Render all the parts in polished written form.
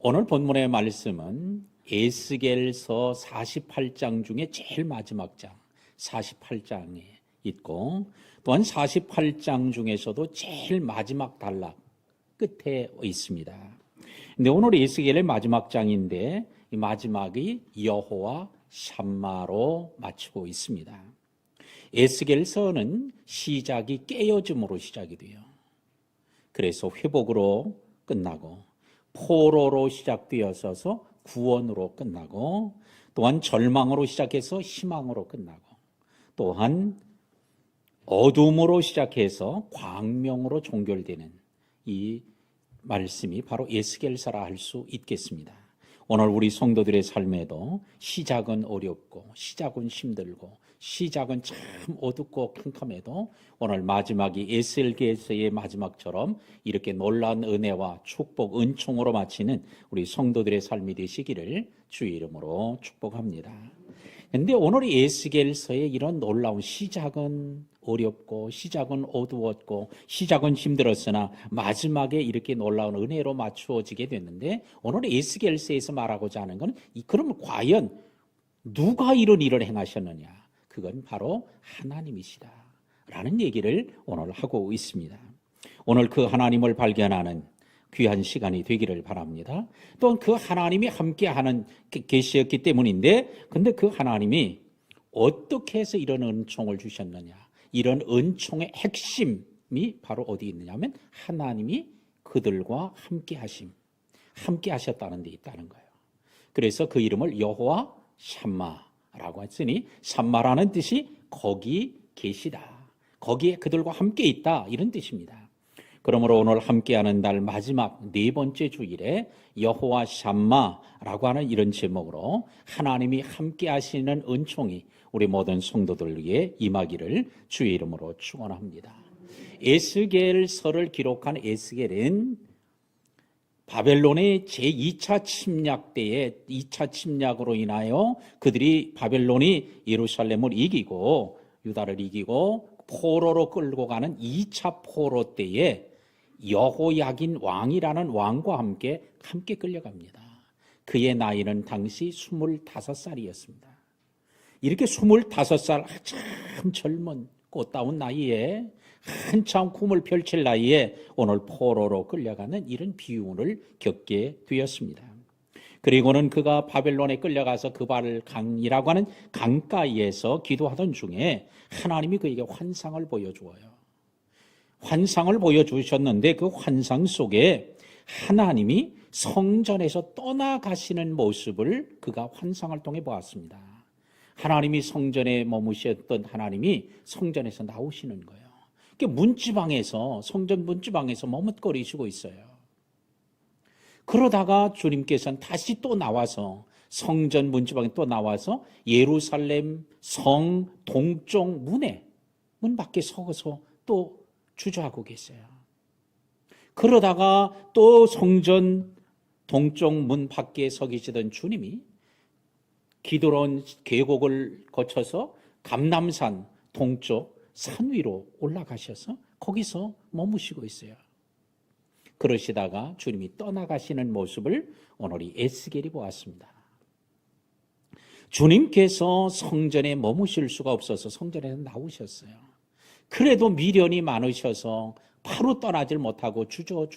오늘 본문의 말씀은 에스겔서 48장 중에 제일 마지막 장 48장에 있고, 또한 48장 중에서도 제일 마지막 단락 끝에 있습니다. 근데 오늘 에스겔의 마지막 장인데 이 마지막이 여호와 샴마로 마치고 있습니다. 에스겔서는 시작이 깨어짐으로 시작이 돼요. 그래서 회복으로 끝나고, 포로로 시작되어서 구원으로 끝나고, 또한 절망으로 시작해서 희망으로 끝나고, 또한 어둠으로 시작해서 광명으로 종결되는 이 말씀이 바로 에스겔서라 할 수 있겠습니다. 오늘 우리 성도들의 삶에도 시작은 어렵고, 시작은 힘들고, 시작은 참 어둡고 캄캄해도 오늘 마지막이 에스겔서의 마지막처럼 이렇게 놀라운 은혜와 축복, 은총으로 마치는 우리 성도들의 삶이 되시기를 주의 이름으로 축복합니다. 그런데 오늘 에스겔서의 이런 놀라운 시작은 어렵고, 시작은 어두웠고, 시작은 힘들었으나 마지막에 이렇게 놀라운 은혜로 맞추어지게 됐는데, 오늘 에스겔서에서 말하고자 하는 건 그러면 과연 누가 이런 일을 행하셨느냐? 그건 바로 하나님이시다 라는 얘기를 오늘 하고 있습니다. 오늘 그 하나님을 발견하는 귀한 시간이 되기를 바랍니다. 또한 그 하나님이 함께하는 계시였기 때문인데, 근데 그 하나님이 어떻게 해서 이런 은총을 주셨느냐? 이런 은총의 핵심이 바로 어디 있느냐 하면 하나님이 그들과 함께하심, 함께 하셨다는 데 있다는 거예요. 그래서 그 이름을 여호와 샴마라고 했으니, 샴마라는 뜻이 거기 계시다, 거기에 그들과 함께 있다, 이런 뜻입니다. 그러므로 오늘 함께하는 날 마지막 네 번째 주일에 여호와 샴마라고 하는 이런 제목으로 하나님이 함께하시는 은총이 우리 모든 성도들에게 임하기를 주의 이름으로 축원합니다. 에스겔서를 기록한 에스겔은 바벨론의 제2차 침략 때에 2차 침략으로 인하여 그들이 바벨론이 예루살렘을 이기고 유다를 이기고 포로로 끌고 가는 2차 포로 때에 여호야긴 왕이라는 왕과 함께 끌려갑니다. 그의 나이는 당시 25살이었습니다. 이렇게 25살 참 젊은 꽃다운 나이에, 한참 꿈을 펼칠 나이에 오늘 포로로 끌려가는 이런 비운을 겪게 되었습니다. 그리고는 그가 바벨론에 끌려가서 그발강이라고 하는 강가에서 기도하던 중에 하나님이 그에게 환상을 보여주어요. 환상을 보여주셨는데 그 환상 속에 하나님이 성전에서 떠나가시는 모습을 그가 환상을 통해 보았습니다. 하나님이 성전에 머무셨던 하나님이 성전에서 나오시는 거예요. 문지방에서, 성전 문지방에서 머뭇거리시고 있어요. 그러다가 주님께서는 다시 또 나와서 성전 문지방에 또 나와서 예루살렘 성 동쪽 문 밖에 서서 또 주저하고 계세요. 그러다가 또 성전 동쪽 문 밖에 서 계시던 주님이 기드론 계곡을 거쳐서 감람산 동쪽 산 위로 올라가셔서 거기서 머무시고 있어요. 그러시다가 주님이 떠나가시는 모습을 오늘 이 에스겔이 보았습니다. 주님께서 성전에 머무실 수가 없어서 성전에서 나오셨어요. 그래도 미련이 많으셔서 바로 떠나질 못하고 주저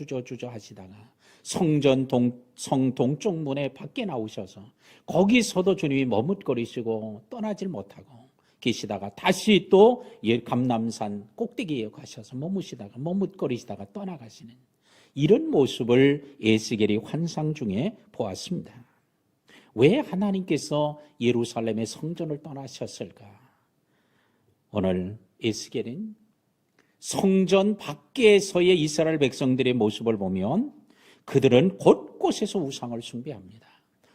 하시다가 성전 성 동쪽 문에 밖에 나오셔서 거기서도 주님이 머뭇거리시고 떠나질 못하고 계시다가 다시 또 감람산 꼭대기에 가셔서 머뭇거리시다가 떠나가시는 이런 모습을 에스겔이 환상 중에 보았습니다. 왜 하나님께서 예루살렘의 성전을 떠나셨을까? 오늘 에스겔은 성전 밖에서의 이스라엘 백성들의 모습을 보면 그들은 곳곳에서 우상을 숭배합니다.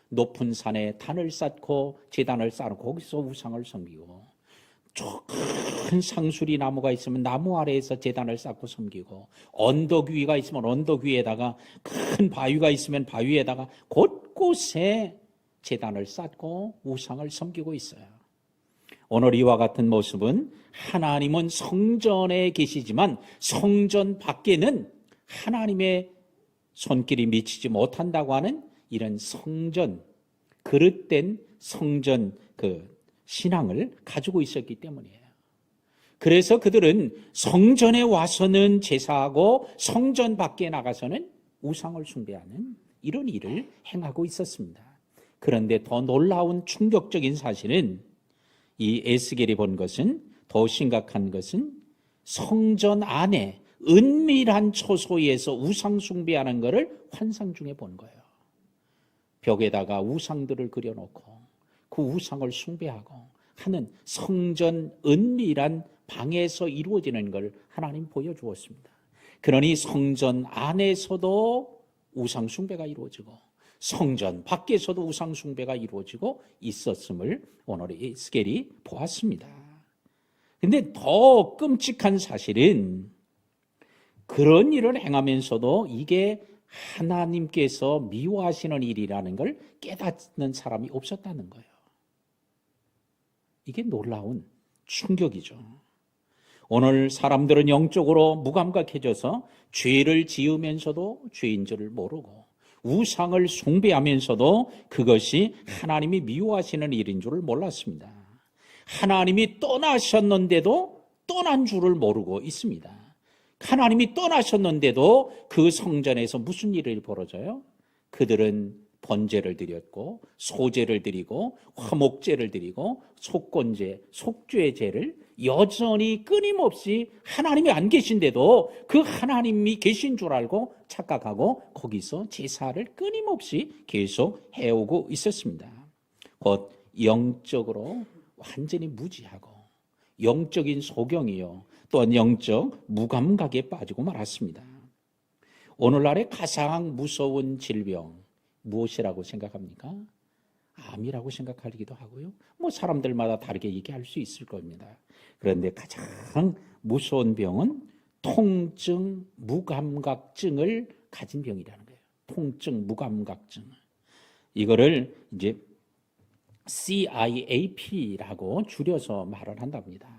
높은 산에 단을 쌓고 제단을 쌓고 거기서 우상을 섬기고, 큰 상수리 나무가 있으면 나무 아래에서 제단을 쌓고 섬기고, 언덕 위가 있으면 언덕 위에다가, 큰 바위가 있으면 바위에다가 곳곳에 제단을 쌓고 우상을 섬기고 있어요. 오늘 이와 같은 모습은 하나님은 성전에 계시지만 성전 밖에는 하나님의 손길이 미치지 못한다고 하는 이런 성전, 그릇된 성전 신앙을 가지고 있었기 때문이에요. 그래서 그들은 성전에 와서는 제사하고 성전 밖에 나가서는 우상을 숭배하는 이런 일을 행하고 있었습니다. 그런데 더 놀라운 충격적인 사실은 이 에스겔이 본 것은, 더 심각한 것은 성전 안에 은밀한 초소에서 우상 숭배하는 것을 환상 중에 본 거예요. 벽에다가 우상들을 그려놓고 그 우상을 숭배하고 하는 성전 은밀한 방에서 이루어지는 걸 하나님 보여주었습니다. 그러니 성전 안에서도 우상 숭배가 이루어지고 성전 밖에서도 우상 숭배가 이루어지고 있었음을 오늘 에스겔이 보았습니다. 그런데 더 끔찍한 사실은 그런 일을 행하면서도 이게 하나님께서 미워하시는 일이라는 걸 깨닫는 사람이 없었다는 거예요. 이게 놀라운 충격이죠. 오늘 사람들은 영적으로 무감각해져서 죄를 지으면서도 죄인 줄을 모르고 우상을 숭배하면서도 그것이 하나님이 미워하시는 일인 줄을 몰랐습니다. 하나님이 떠나셨는데도 떠난 줄을 모르고 있습니다. 하나님이 떠나셨는데도 그 성전에서 무슨 일이 벌어져요? 그들은 번제를 드렸고 소제를 드리고 화목제를 드리고 속건제, 속죄제를 여전히 끊임없이 하나님이 안 계신데도 그 하나님이 계신 줄 알고 착각하고 거기서 제사를 끊임없이 계속 해오고 있었습니다. 곧 영적으로 완전히 무지하고 영적인 소경이요 또한 영적 무감각에 빠지고 말았습니다. 오늘날의 가장 무서운 질병 무엇이라고 생각합니까? 암이라고 생각하기도 하고요. 사람들마다 다르게 얘기할 수 있을 겁니다. 그런데 가장 무서운 병은 통증 무감각증을 가진 병이라는 거예요. 통증 무감각증. 이거를 이제 CIAP라고 줄여서 말을 한답니다.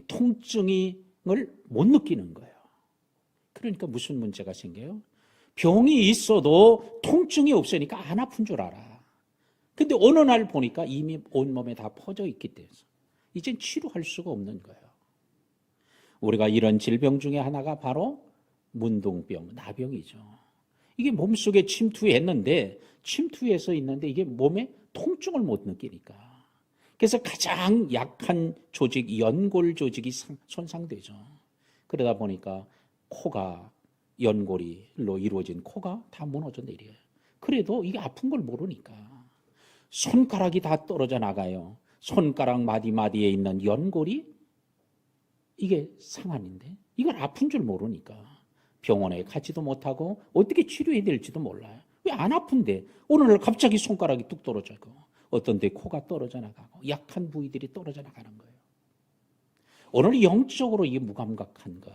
통증을 못 느끼는 거예요. 그러니까 무슨 문제가 생겨요? 병이 있어도 통증이 없으니까 안 아픈 줄 알아. 근데 어느 날 보니까 이미 온몸에 다 퍼져 있기 때문에 이젠 치료할 수가 없는 거예요. 우리가 이런 질병 중에 하나가 바로 문둥병, 나병이죠. 이게 몸속에 침투해서 있는데 이게 몸에 통증을 못 느끼니까. 그래서 가장 약한 조직, 연골 조직이 손상되죠. 그러다 보니까 코가, 연골로 이루어진 코가 다 무너져 내려요. 그래도 이게 아픈 걸 모르니까. 손가락이 다 떨어져 나가요. 손가락 마디마디에 있는 연골이 이게 상한인데 이걸 아픈 줄 모르니까 병원에 가지도 못하고 어떻게 치료해야 될지도 몰라요. 왜 안 아픈데 어느 날 갑자기 손가락이 뚝 떨어지고 어떤 데 코가 떨어져 나가고 약한 부위들이 떨어져 나가는 거예요. 오늘 영적으로 이게 무감각한 것,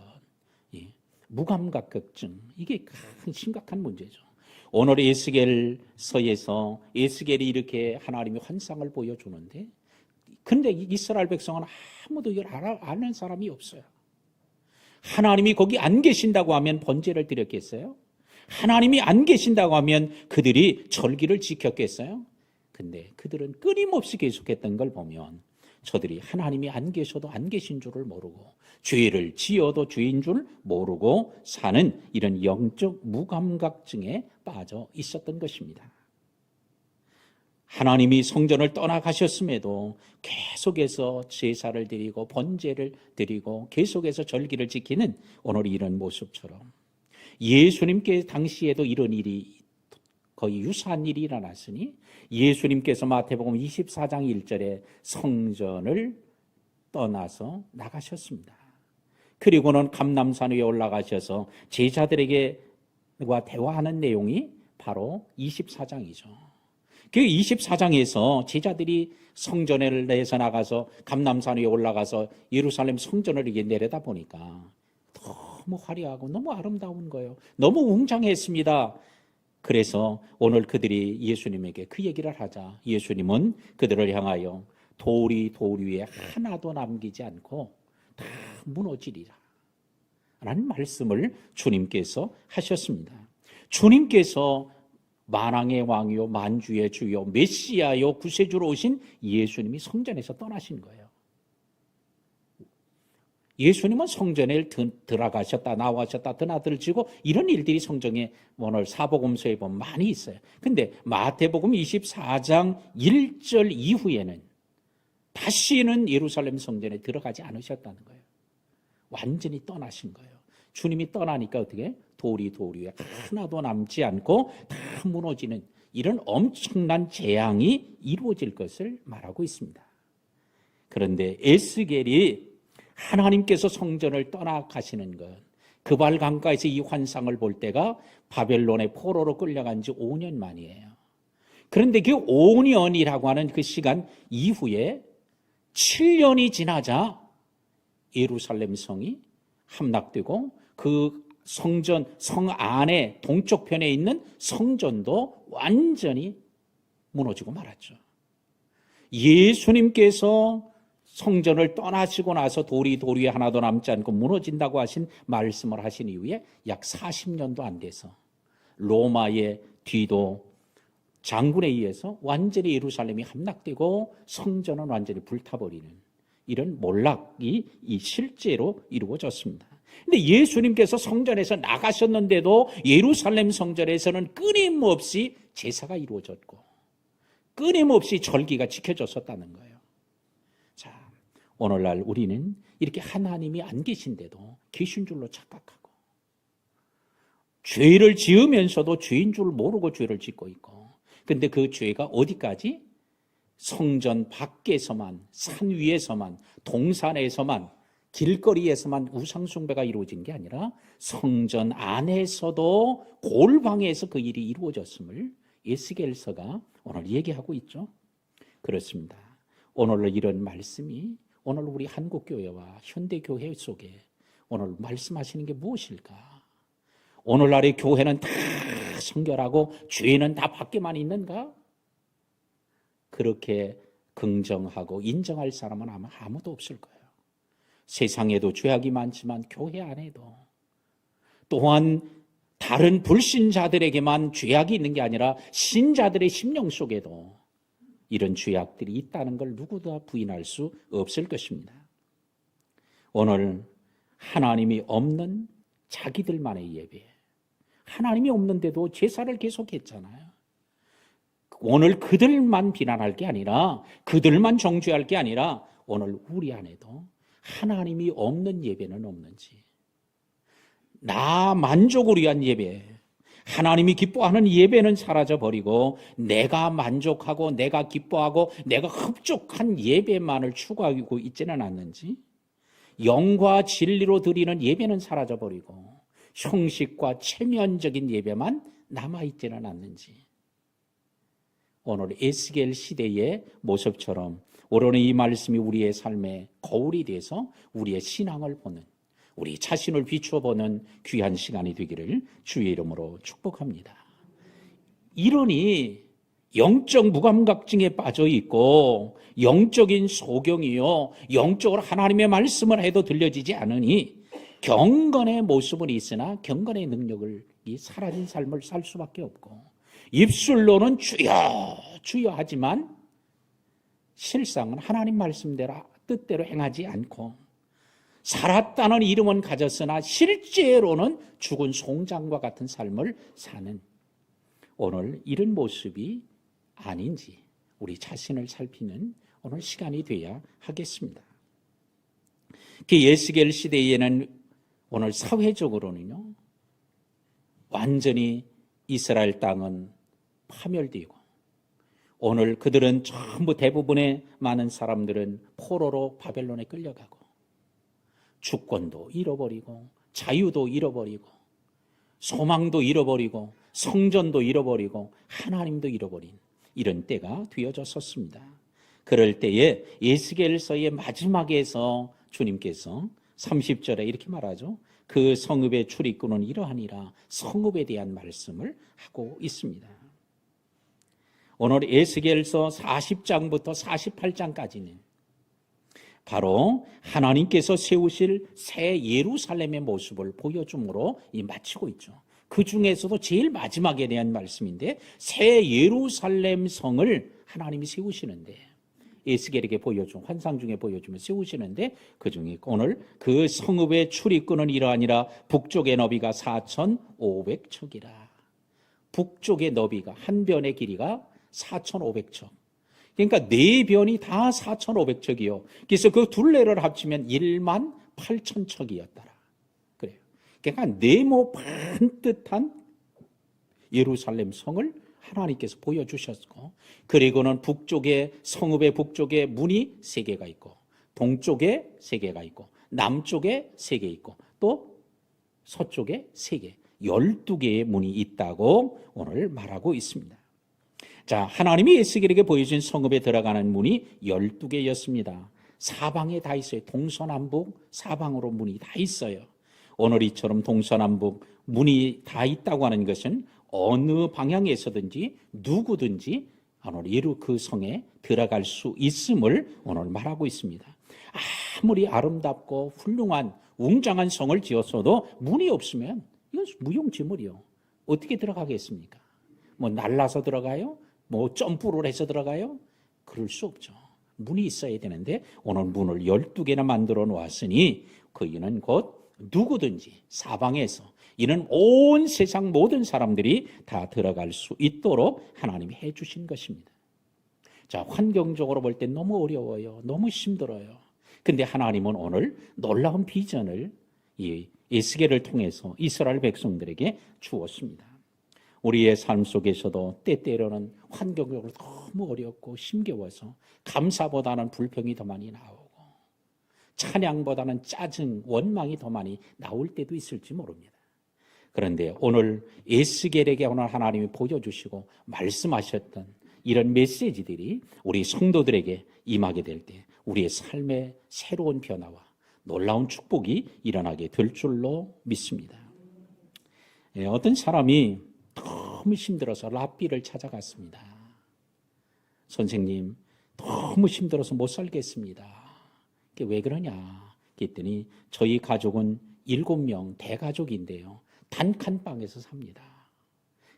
무감각증, 이게 큰 심각한 문제죠. 오늘 에스겔서에서 에스겔이 이렇게 하나님의 환상을 보여주는데 근데 이스라엘 백성은 아무도 이걸 아는 사람이 없어요. 하나님이 거기 안 계신다고 하면 번제를 드렸겠어요? 하나님이 안 계신다고 하면 그들이 절기를 지켰겠어요? 근데 그들은 끊임없이 계속했던 걸 보면 저들이 하나님이 안 계셔도 안 계신 줄을 모르고 죄를 지어도 죄인 줄 모르고 사는 이런 영적 무감각증에 빠져 있었던 것입니다. 하나님이 성전을 떠나가셨음에도 계속해서 제사를 드리고 번제를 드리고 계속해서 절기를 지키는 오늘 이런 모습처럼 예수님께 당시에도 이런 일이 거의 유사한 일이 일어났으니 예수님께서 마태복음 24장 1절에 성전을 떠나서 나가셨습니다. 그리고는 감람산 위에 올라가셔서 제자들에게와 대화하는 내용이 바로 24장이죠. 그 24장에서 제자들이 성전을 내서 나가서 감람산 위에 올라가서 예루살렘 성전을 이렇게 내려다 보니까 너무 화려하고 너무 아름다운 거예요. 너무 웅장했습니다. 그래서 오늘 그들이 예수님에게 그 얘기를 하자 예수님은 그들을 향하여 돌이 돌 위에 하나도 남기지 않고 다 무너지리라 라는 말씀을 주님께서 하셨습니다. 주님께서 만왕의 왕이요 만주의 주요 메시아요 구세주로 오신 예수님이 성전에서 떠나신 거예요. 예수님은 성전에 들어가셨다 나와셨다 드나들지고 이런 일들이 성경에 오늘 사복음서에 보면 많이 있어요. 근데 마태복음 24장 1절 이후에는 다시는 예루살렘 성전에 들어가지 않으셨다는 거예요. 완전히 떠나신 거예요. 주님이 떠나니까 어떻게? 돌이 돌 위에 하나도 남지 않고 다 무너지는 이런 엄청난 재앙이 이루어질 것을 말하고 있습니다. 그런데 에스겔이 하나님께서 성전을 떠나가시는 것, 그발 강가에서 이 환상을 볼 때가 바벨론의 포로로 끌려간 지 5년 만이에요. 그런데 그 5년이라고 하는 그 시간 이후에 7년이 지나자 예루살렘 성이 함락되고 그 성전, 성 안에 동쪽편에 있는 성전도 완전히 무너지고 말았죠. 예수님께서 성전을 떠나시고 나서 돌이 돌 위에 하나도 남지 않고 무너진다고 하신 말씀을 하신 이후에 약 40년도 안 돼서 로마의 디도 장군에 의해서 완전히 예루살렘이 함락되고 성전은 완전히 불타버리는 이런 몰락이 실제로 이루어졌습니다. 근데 예수님께서 성전에서 나가셨는데도 예루살렘 성전에서는 끊임없이 제사가 이루어졌고 끊임없이 절기가 지켜졌었다는 거예요. 자, 오늘날 우리는 이렇게 하나님이 안 계신데도 계신 줄로 착각하고 죄를 지으면서도 죄인 줄 모르고 죄를 짓고 있고, 근데 그 죄가 어디까지? 성전 밖에서만, 산 위에서만, 동산에서만, 길거리에서만 우상숭배가 이루어진 게 아니라 성전 안에서도 골방에서 그 일이 이루어졌음을 에스겔서가 오늘 얘기하고 있죠. 그렇습니다. 오늘 이런 말씀이 오늘 우리 한국교회와 현대교회 속에 오늘 말씀하시는 게 무엇일까? 오늘날의 교회는 다 성결하고 죄는 다 밖에만 있는가? 그렇게 긍정하고 인정할 사람은 아마 아무도 없을 거예요. 세상에도 죄악이 많지만 교회 안에도 또한 다른 불신자들에게만 죄악이 있는 게 아니라 신자들의 심령 속에도 이런 죄악들이 있다는 걸 누구도 부인할 수 없을 것입니다. 오늘 하나님이 없는 자기들만의 예배, 하나님이 없는데도 제사를 계속했잖아요. 오늘 그들만 비난할 게 아니라, 그들만 정죄할 게 아니라 오늘 우리 안에도 하나님이 없는 예배는 없는지, 나 만족을 위한 예배, 하나님이 기뻐하는 예배는 사라져버리고 내가 만족하고 내가 기뻐하고 내가 흡족한 예배만을 추구하고 있지는 않는지, 영과 진리로 드리는 예배는 사라져버리고 형식과 체면적인 예배만 남아있지는 않는지, 오늘 에스겔 시대의 모습처럼 오늘은 이 말씀이 우리의 삶의 거울이 돼서 우리의 신앙을 보는, 우리 자신을 비추어보는 귀한 시간이 되기를 주의 이름으로 축복합니다. 이러니 영적 무감각증에 빠져있고 영적인 소경이요, 영적으로 하나님의 말씀을 해도 들려지지 않으니 경건의 모습은 있으나 경건의 능력을 사라진 삶을 살 수밖에 없고, 입술로는 주여 주여 하지만 실상은 하나님 말씀대로 뜻대로 행하지 않고, 살았다는 이름은 가졌으나 실제로는 죽은 송장과 같은 삶을 사는, 오늘 이런 모습이 아닌지 우리 자신을 살피는 오늘 시간이 되어야 하겠습니다. 그 에스겔 시대에는 오늘 사회적으로는요, 완전히 이스라엘 땅은 파멸되고, 오늘 그들은 전부 대부분의 많은 사람들은 포로로 바벨론에 끌려가고, 주권도 잃어버리고 자유도 잃어버리고 소망도 잃어버리고 성전도 잃어버리고 하나님도 잃어버린 이런 때가 되어졌었습니다. 그럴 때에 에스겔서의 마지막에서 주님께서 30절에 이렇게 말하죠. 그 성읍의 출입구는 이러하니라, 성읍에 대한 말씀을 하고 있습니다. 오늘 에스겔서 40장부터 48장까지는 바로 하나님께서 세우실 새 예루살렘의 모습을 보여줌으로 마치고 있죠. 그 중에서도 제일 마지막에 대한 말씀인데 새 예루살렘 성을 하나님이 세우시는데 에스겔에게 보여준 환상 중에 보여주면 세우시는데 그중에 오늘 그 성읍의 출입구는 이러하니라. 북쪽의 너비가 4,500척이라. 북쪽의 너비가 한 변의 길이가 4,500척. 그러니까 네 변이 다 4,500척이요. 그래서 그 둘레를 합치면 18,000척이었더라. 그래요. 그러니까 네모 반듯한 예루살렘 성을 하나님께서 보여주셨고, 그리고는 북쪽에 성읍의 북쪽에 문이 3개가 있고, 동쪽에 3개가 있고, 남쪽에 3개 있고, 또 서쪽에 3개, 12개의 문이 있다고 오늘 말하고 있습니다. 자, 하나님이 에스겔에게 보여준 성읍에 들어가는 문이 12개였습니다. 사방에 다 있어요. 동서남북 사방으로 문이 다 있어요. 오늘 이처럼 동서남북 문이 다 있다고 하는 것은 어느 방향에서든지 누구든지 오늘 그 성에 들어갈 수 있음을 오늘 말하고 있습니다. 아무리 아름답고 훌륭한 웅장한 성을 지었어도 문이 없으면 이건 무용지물이요. 어떻게 들어가겠습니까? 뭐 날라서 들어가요? 뭐 점프를 해서 들어가요? 그럴 수 없죠. 문이 있어야 되는데 오늘 문을 12개나 만들어 놓았으니 그 이는 곧 누구든지 사방에서 이는 온 세상 모든 사람들이 다 들어갈 수 있도록 하나님이 해 주신 것입니다. 자, 환경적으로 볼 때 너무 어려워요. 너무 힘들어요. 근데 하나님은 오늘 놀라운 비전을 이 에스겔을 통해서 이스라엘 백성들에게 주었습니다. 우리의 삶 속에서도 때때로는 환경적으로 너무 어렵고 힘겨워서 감사보다는 불평이 더 많이 나오고 찬양보다는 짜증, 원망이 더 많이 나올 때도 있을지 모릅니다. 그런데 오늘 에스겔에게 오늘 하나님이 보여주시고 말씀하셨던 이런 메시지들이 우리 성도들에게 임하게 될 때 우리의 삶의 새로운 변화와 놀라운 축복이 일어나게 될 줄로 믿습니다. 어떤 사람이 너무 힘들어서 랍비를 찾아갔습니다. 선생님, 너무 힘들어서 못 살겠습니다. 왜 그러냐? 그랬더니 저희 가족은 7명 대가족인데요. 단칸방에서 삽니다.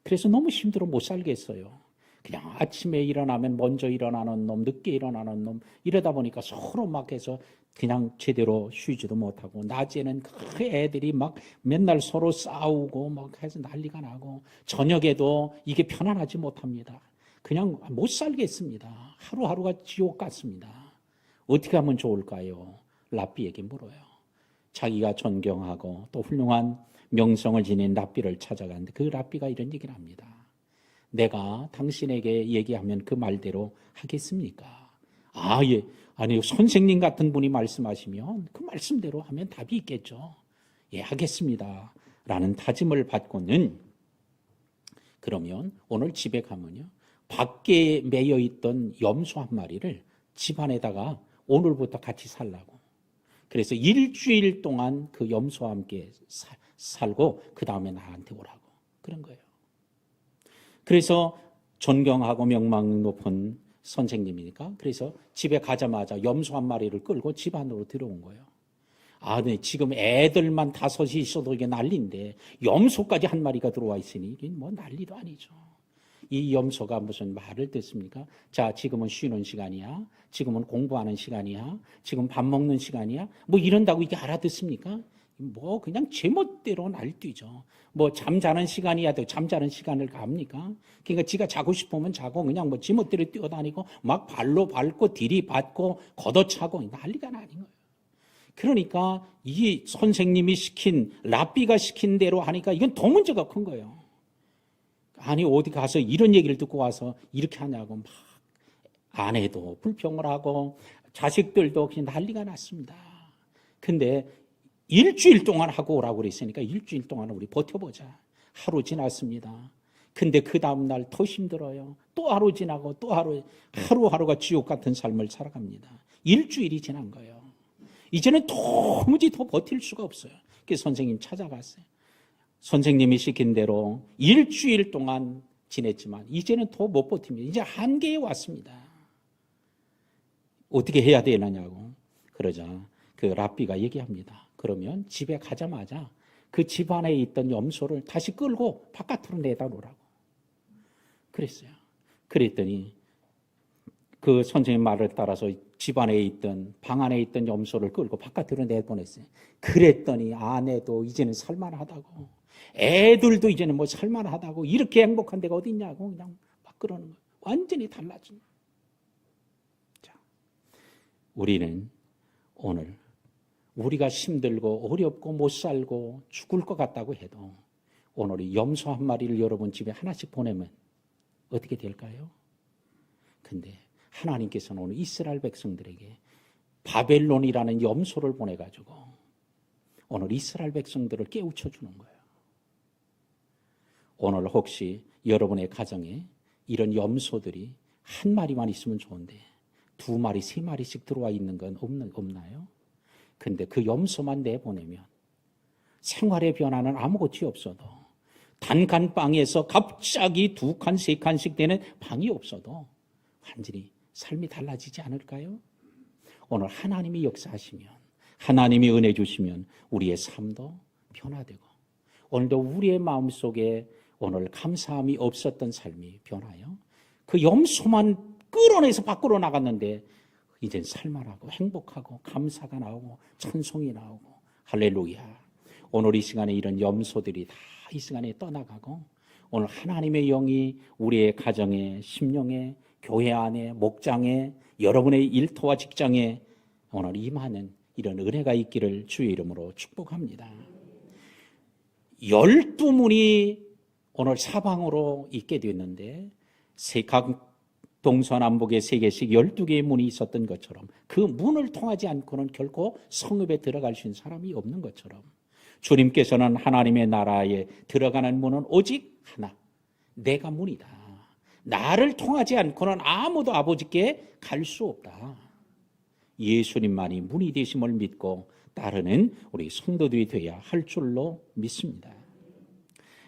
그래서 너무 힘들어 못 살겠어요. 그냥 아침에 일어나면 먼저 일어나는 놈, 늦게 일어나는 놈 이러다 보니까 서로 막 해서 그냥 제대로 쉬지도 못하고 낮에는 그 애들이 막 맨날 서로 싸우고 막 해서 난리가 나고 저녁에도 이게 편안하지 못합니다. 그냥 못 살겠습니다. 하루하루가 지옥 같습니다. 어떻게 하면 좋을까요? 랍비에게 물어요. 자기가 존경하고 또 훌륭한 명성을 지닌 랍비를 찾아갔는데 그 랍비가 이런 얘기를 합니다. 내가 당신에게 얘기하면 그 말대로 하겠습니까? 예. 아니, 선생님 같은 분이 말씀하시면 그 말씀대로 하면 답이 있겠죠. 예, 하겠습니다. 라는 다짐을 받고는 그러면 오늘 집에 가면요. 밖에 매여 있던 염소 한 마리를 집 안에다가 오늘부터 같이 살라고. 그래서 일주일 동안 그 염소와 함께 살고 그 다음에 나한테 오라고. 그런 거예요. 그래서 존경하고 명망 높은 선생님이니까 그래서 집에 가자마자 염소 한 마리를 끌고 집 안으로 들어온 거예요. 네, 지금 애들만 5이 있어도 이게 난리인데 염소까지 한 마리가 들어와 있으니 이게 뭐 난리도 아니죠. 이 염소가 무슨 말을 듣습니까? 자, 지금은 쉬는 시간이야. 지금은 공부하는 시간이야. 지금 밥 먹는 시간이야. 뭐 이런다고 이게 알아듣습니까? 뭐 그냥 제멋대로 날뛰죠. 뭐 잠자는 시간이야 도 잠자는 시간을 갑니까? 그러니까 지가 자고 싶으면 자고 그냥 뭐 제멋대로 뛰어다니고 막 발로 밟고 들이받고 걷어차고 난리가 나는 거예요. 그러니까 이 선생님이 시킨 랍비가 시킨 대로 하니까 이건 더 문제가 큰 거예요. 아니 어디 가서 이런 얘기를 듣고 와서 이렇게 하냐고 막 아내도 불평을 하고 자식들도 그냥 난리가 났습니다. 근데 일주일 동안 하고 오라고 그랬으니까 일주일 동안 우리 버텨보자. 하루 지났습니다. 근데 그 다음날 더 힘들어요. 또 하루 지나고 또 하루하루가 지옥 같은 삶을 살아갑니다. 일주일이 지난 거예요. 이제는 도무지 더 버틸 수가 없어요. 그래서 선생님 찾아갔어요. 선생님이 시킨 대로 일주일 동안 지냈지만 이제는 더 못 버팁니다. 이제 한계에 왔습니다. 어떻게 해야 되느냐고 그러자 그 랍비가 얘기합니다. 그러면 집에 가자마자 그 집안에 있던 염소를 다시 끌고 바깥으로 내다 놓으라고 그랬어요. 그랬더니 그 선생님 말을 따라서 집안에 있던 방 안에 있던 염소를 끌고 바깥으로 내보냈어요. 그랬더니 아내도 이제는 살만하다고, 애들도 이제는 뭐 살만하다고, 이렇게 행복한 데가 어디 있냐고 그냥 막 그러는 거예요. 완전히 달라진. 자, 우리는 오늘 우리가 힘들고 어렵고 못 살고 죽을 것 같다고 해도 오늘 이 염소 한 마리를 여러분 집에 하나씩 보내면 어떻게 될까요? 근데 하나님께서는 오늘 이스라엘 백성들에게 바벨론이라는 염소를 보내가지고 오늘 이스라엘 백성들을 깨우쳐 주는 거예요. 오늘 혹시 여러분의 가정에 이런 염소들이 한 마리만 있으면 좋은데 2마리, 3마리씩 들어와 있는 건 없나요? 근데 그 염소만 내보내면 생활의 변화는 아무것이 없어도, 단칸방에서 갑자기 2칸, 3칸씩 되는 방이 없어도 완전히 삶이 달라지지 않을까요? 오늘 하나님이 역사하시면, 하나님이 은혜 주시면 우리의 삶도 변화되고, 오늘도 우리의 마음속에 오늘 감사함이 없었던 삶이 변하여 그 염소만 끌어내서 밖으로 나갔는데 이젠 살만하고 행복하고 감사가 나오고 찬송이 나오고 할렐루야. 오늘 이 시간에 이런 염소들이 다 이 시간에 떠나가고 오늘 하나님의 영이 우리의 가정에, 심령에, 교회 안에, 목장에, 여러분의 일터와 직장에 오늘 임하는 이런 은혜가 있기를 주의 이름으로 축복합니다. 12문이 오늘 사방으로 있게 됐는데 각 동서남북에 3개씩 12개의 문이 있었던 것처럼 그 문을 통하지 않고는 결코 성읍에 들어갈 수 있는 사람이 없는 것처럼 주님께서는 하나님의 나라에 들어가는 문은 오직 하나, 내가 문이다. 나를 통하지 않고는 아무도 아버지께 갈 수 없다. 예수님만이 문이 되심을 믿고 따르는 우리 성도들이 되어야 할 줄로 믿습니다.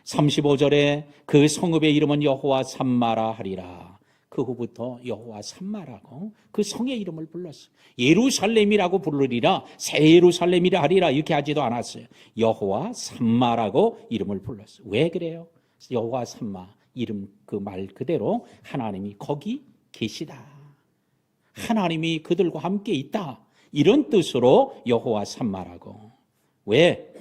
35절에 그 성읍의 이름은 여호와 삼마라 하리라. 그 후부터 여호와 삼마라고 그 성의 이름을 불렀어요. 예루살렘이라고 부르리라, 새 예루살렘이라 하리라 이렇게 하지도 않았어요. 여호와 삼마라고 이름을 불렀어요. 왜 그래요? 여호와 삼마 이름 그 말 그대로 하나님이 거기 계시다, 하나님이 그들과 함께 있다, 이런 뜻으로 여호와 삼마라고. 왜?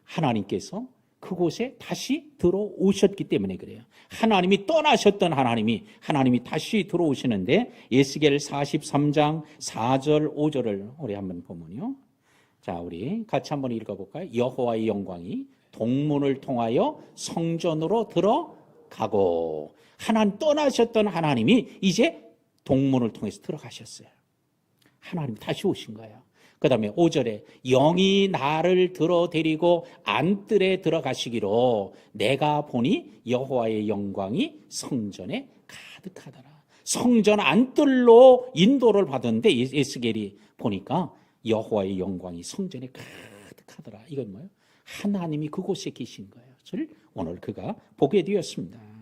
하나님께서 그곳에 다시 들어오셨기 때문에 그래요. 하나님이 떠나셨던 하나님이 다시 들어오시는데 에스겔 43장 4절 5절을 우리 한번 보면요. 자, 우리 같이 한번 읽어볼까요? 여호와의 영광이 동문을 통하여 성전으로 들어가고, 하나님 떠나셨던 하나님이 이제 동문을 통해서 들어가셨어요. 하나님이 다시 오신 거예요. 그 다음에 5절에 영이 나를 들어 데리고 안뜰에 들어가시기로 내가 보니 여호와의 영광이 성전에 가득하더라. 성전 안뜰로 인도를 받았는데 에스겔이 보니까 여호와의 영광이 성전에 가득하더라. 이건 뭐예요? 하나님이 그곳에 계신 거예요. 오늘 그가 보게 되었습니다.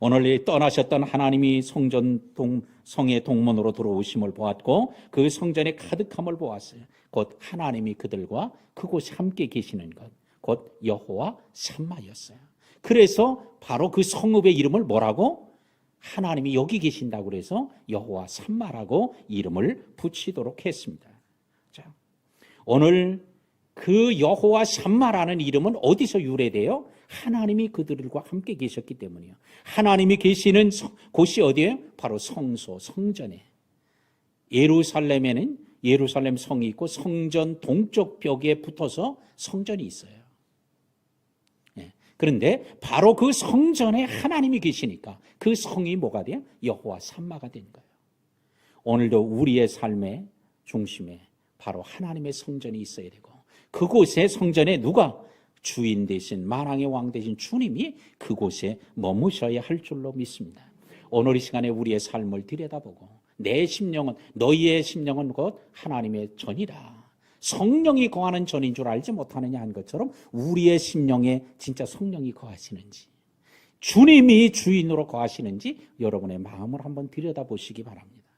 오늘 떠나셨던 하나님이 성의 동문으로 들어오심을 보았고 그 성전의 가득함을 보았어요. 곧 하나님이 그들과 그곳에 함께 계시는 것, 곧 여호와 삼마였어요. 그래서 바로 그 성읍의 이름을 뭐라고? 하나님이 여기 계신다고 그래서 여호와 삼마라고 이름을 붙이도록 했습니다. 자, 오늘 그 여호와 삼마라는 이름은 어디서 유래돼요? 하나님이 그들과 함께 계셨기 때문이에요. 하나님이 계시는 곳이 어디예요? 바로 성소, 성전에. 예루살렘에는 예루살렘 성이 있고 성전 동쪽 벽에 붙어서 성전이 있어요. 그런데 바로 그 성전에 하나님이 계시니까 그 성이 뭐가 돼요? 여호와 삼마가 된 거예요. 오늘도 우리의 삶의 중심에 바로 하나님의 성전이 있어야 되고, 그곳에 성전에 누가? 주인 되신 만왕의 왕 되신 주님이 그곳에 머무셔야 할 줄로 믿습니다. 오늘 이 시간에 우리의 삶을 들여다보고 내 심령은, 너희의 심령은 곧 하나님의 전이라, 성령이 거하는 전인 줄 알지 못하느냐 한 것처럼 우리의 심령에 진짜 성령이 거하시는지, 주님이 주인으로 거하시는지 여러분의 마음을 한번 들여다보시기 바랍니다.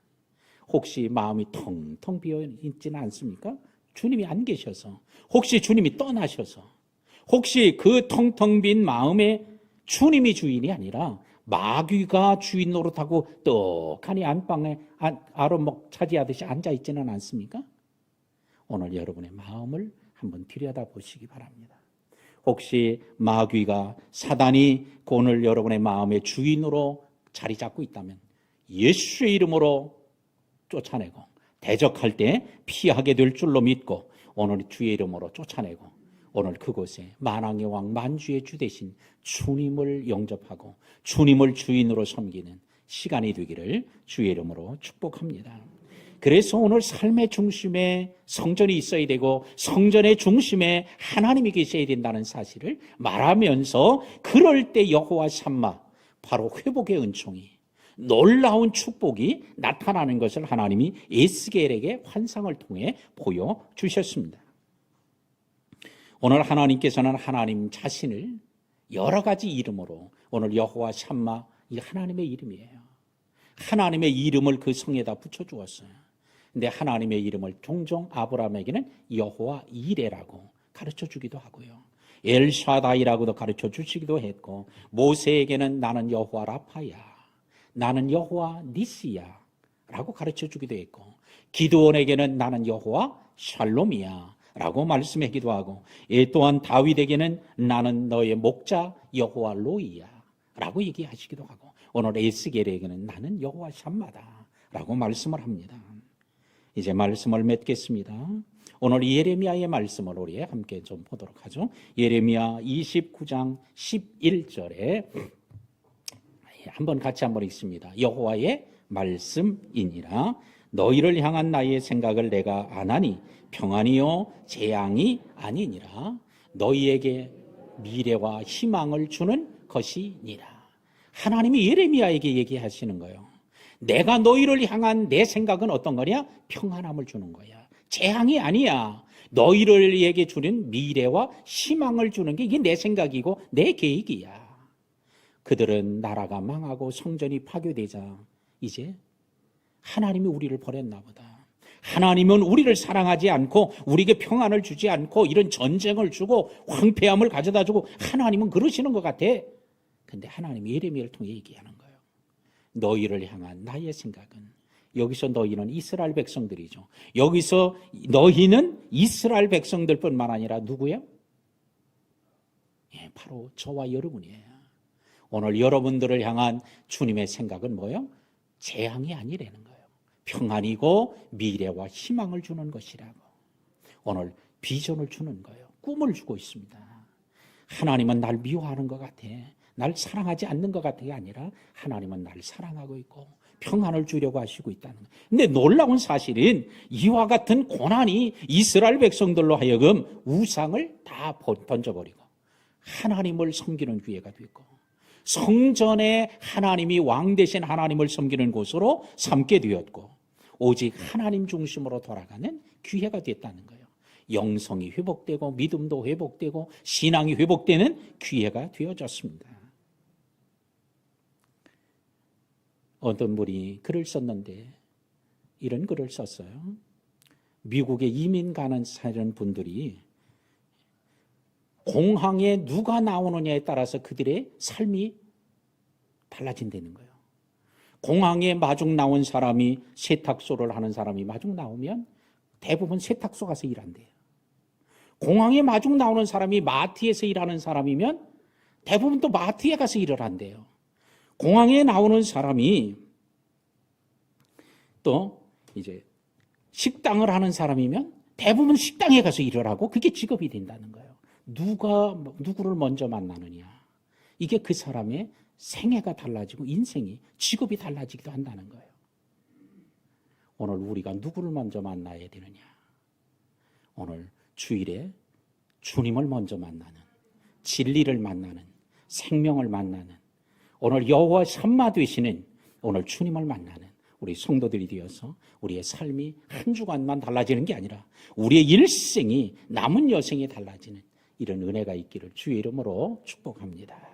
혹시 마음이 텅텅 비어 있지는 않습니까? 주님이 안 계셔서, 혹시 주님이 떠나셔서, 혹시 그 텅텅 빈 마음에 주님이 주인이 아니라 마귀가 주인 노릇하고 떡하니 안방에 아로목 차지하듯이 앉아있지는 않습니까? 오늘 여러분의 마음을 한번 들여다보시기 바랍니다. 혹시 마귀가 사단이 오늘 여러분의 마음의 주인으로 자리 잡고 있다면 예수의 이름으로 쫓아내고 대적할 때 피하게 될 줄로 믿고 오늘 주의 이름으로 쫓아내고 오늘 그곳에 만왕의 왕 만주의 주 대신 주님을 영접하고 주님을 주인으로 섬기는 시간이 되기를 주의 이름으로 축복합니다. 그래서 오늘 삶의 중심에 성전이 있어야 되고 성전의 중심에 하나님이 계셔야 된다는 사실을 말하면서 그럴 때 여호와 샴마 바로 회복의 은총이 놀라운 축복이 나타나는 것을 하나님이 에스겔에게 환상을 통해 보여주셨습니다. 오늘 하나님께서는 하나님 자신을 여러 가지 이름으로 오늘 여호와 샴마 이 하나님의 이름이에요. 하나님의 이름을 그 성에다 붙여주었어요. 근데 하나님의 이름을 종종 아브라함에게는 여호와 이레라고 가르쳐주기도 하고요. 엘샤다이라고도 가르쳐주시기도 했고 모세에게는 나는 여호와 라파야, 나는 여호와 니시야 라고 가르쳐주기도 했고 기드온에게는 나는 여호와 샬롬이야 라고 말씀하기도 하고 또한 다윗에게는 나는 너의 목자 여호와 로이야 라고 얘기하시기도 하고 오늘 에스겔에게는 나는 여호와 샴마다 라고 말씀을 합니다. 이제 말씀을 맺겠습니다. 오늘 예레미야의 말씀을 우리 함께 좀 보도록 하죠. 예레미야 29장 11절에 한번 같이 한번 읽습니다. 여호와의 말씀이니라 너희를 향한 나의 생각을 내가 아나니 평안이요 재앙이 아니니라 너희에게 미래와 희망을 주는 것이니라. 하나님이 예레미야에게 얘기하시는 거예요. 내가 너희를 향한 내 생각은 어떤 거냐? 평안함을 주는 거야. 재앙이 아니야. 너희들에게 주는 미래와 희망을 주는 게 이게 내 생각이고 내 계획이야. 그들은 나라가 망하고 성전이 파괴되자 이제 하나님이 우리를 버렸나 보다. 하나님은 우리를 사랑하지 않고 우리에게 평안을 주지 않고 이런 전쟁을 주고 황폐함을 가져다 주고 하나님은 그러시는 것 같아. 근데 하나님이 예레미야를 통해 얘기하는 거예요. 너희를 향한 나의 생각은 여기서 너희는 이스라엘 백성들이죠. 여기서 너희는 이스라엘 백성들뿐만 아니라 누구예요? 예, 바로 저와 여러분이에요. 오늘 여러분들을 향한 주님의 생각은 뭐예요? 재앙이 아니라는 거예요. 평안이고 미래와 희망을 주는 것이라고. 오늘 비전을 주는 거예요. 꿈을 주고 있습니다. 하나님은 날 미워하는 것 같아. 날 사랑하지 않는 것 같아가 아니라 하나님은 나를 사랑하고 있고 평안을 주려고 하시고 있다는 거예요. 근데 놀라운 사실은 이와 같은 고난이 이스라엘 백성들로 하여금 우상을 다 던져버리고 하나님을 섬기는 기회가 됐고 성전에 하나님이 왕 되신 하나님을 섬기는 곳으로 삼게 되었고 오직 하나님 중심으로 돌아가는 기회가 됐다는 거예요. 영성이 회복되고 믿음도 회복되고 신앙이 회복되는 기회가 되어졌습니다. 어떤 분이 글을 썼는데 이런 글을 썼어요. 미국에 이민 가는 사는 분들이 공항에 누가 나오느냐에 따라서 그들의 삶이 달라진다는 거예요. 공항에 마중 나온 사람이 세탁소를 하는 사람이 마중 나오면 대부분 세탁소 가서 일한대요. 공항에 마중 나오는 사람이 마트에서 일하는 사람이면 대부분 또 마트에 가서 일을 한대요. 공항에 나오는 사람이 또 이제 식당을 하는 사람이면 대부분 식당에 가서 일을 하고 그게 직업이 된다는 거예요. 누구를 먼저 만나느냐. 이게 그 사람의 생애가 달라지고 인생이 직업이 달라지기도 한다는 거예요. 오늘 우리가 누구를 먼저 만나야 되느냐. 오늘 주일에 주님을 먼저 만나는 진리를 만나는 생명을 만나는 오늘 여호와 샴마 되시는 오늘 주님을 만나는 우리 성도들이 되어서 우리의 삶이 한 주간만 달라지는 게 아니라 우리의 일생이 남은 여생이 달라지는 이런 은혜가 있기를 주의 이름으로 축복합니다.